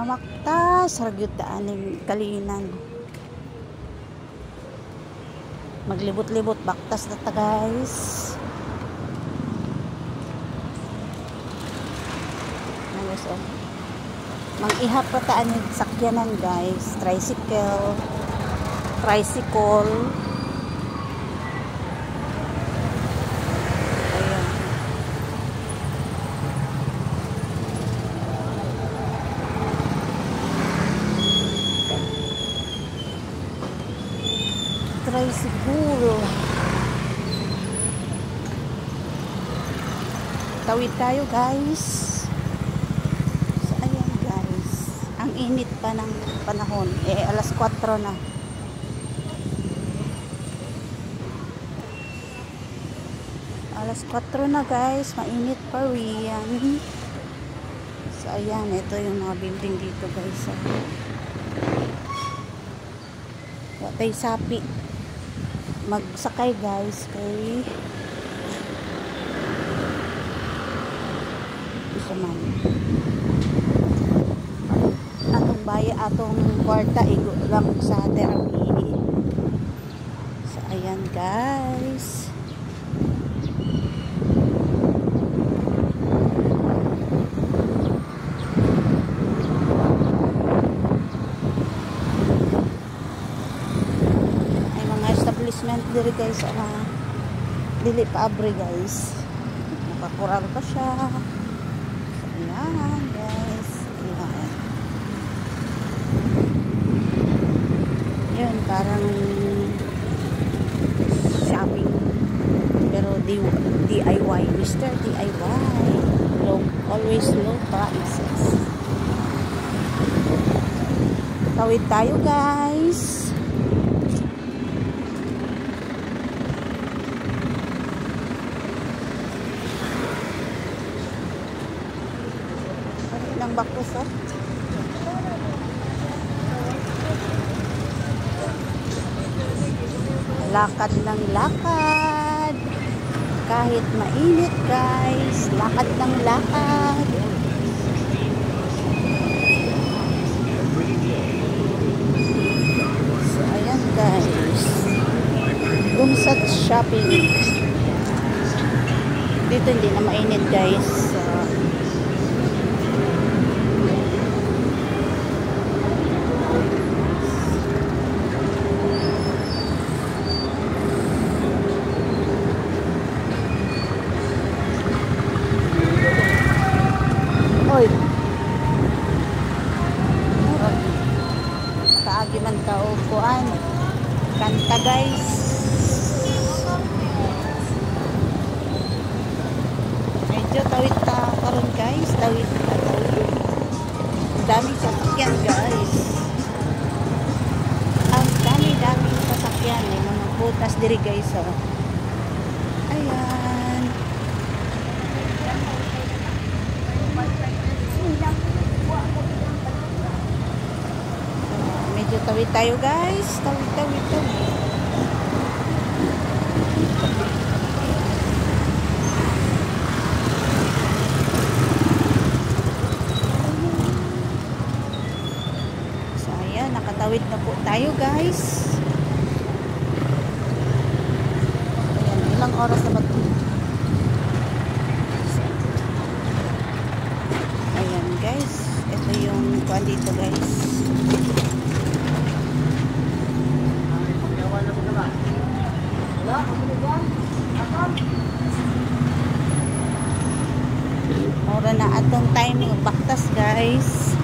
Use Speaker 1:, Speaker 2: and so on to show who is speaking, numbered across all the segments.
Speaker 1: Mamaktas ragyud daan ning kalinan. Maglibot-libot baktas na ta guys. Ayos oh. Mang-ihap pa taan ning sakyanan guys, tricycle. Tricycle. Tawid tayo guys. So ayan guys, ang init pa ng panahon, alas 4 na. Alas 4 na guys, mainit pa rin. So ayan, ito yung mga building dito guys. Watay sapi. Magsakay guys kay isa man atong baya atong kwarta igo lang sa therapy. So ayan guys, diri guys, dili pa abre guys, nakakural pa siya. So, ayan guys, ayan. Yun, parang shopping pero DIY, Mr. DIY, always low prices. Tawid tayo guys. Ng bakos oh. Lakad ng lakad kahit mainit guys, lakad ng lakad. So ayan guys, Umsat shopping dito, hindi na mainit guys. Oy, kaagi man tao kuan kanta guys. Medyo tawid ta karon guys, tawid. Dami sasakyan guys, ang dami sasakyan, mga butas diri guys oh. Ayan, medyo tawid tayo guys, tawid. So ayan, nakatawid na po tayo guys. Ayan, ilang oras na ba ito? Ayan guys, ito yung kuan dito guys. Ora na atong time ng baktas guys.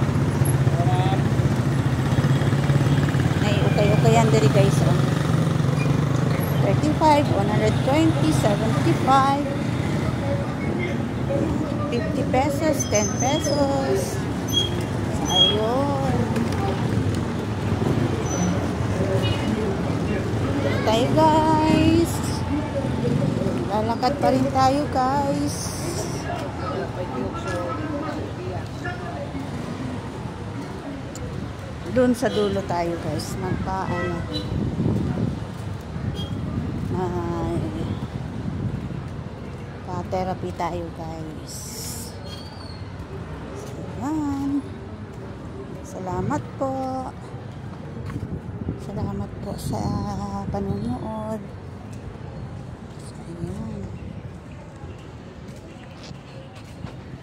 Speaker 1: Nay ukay-ukayan diri guys oh. 35, 120, 75, 50 pesos, 10 pesos. Ayun. Tayo guys. Lalakad pa rin tayo guys. Doon sa dulo tayo guys, pa-therapy tayo guys. So, ayan. Salamat po. Salamat po sa panunood.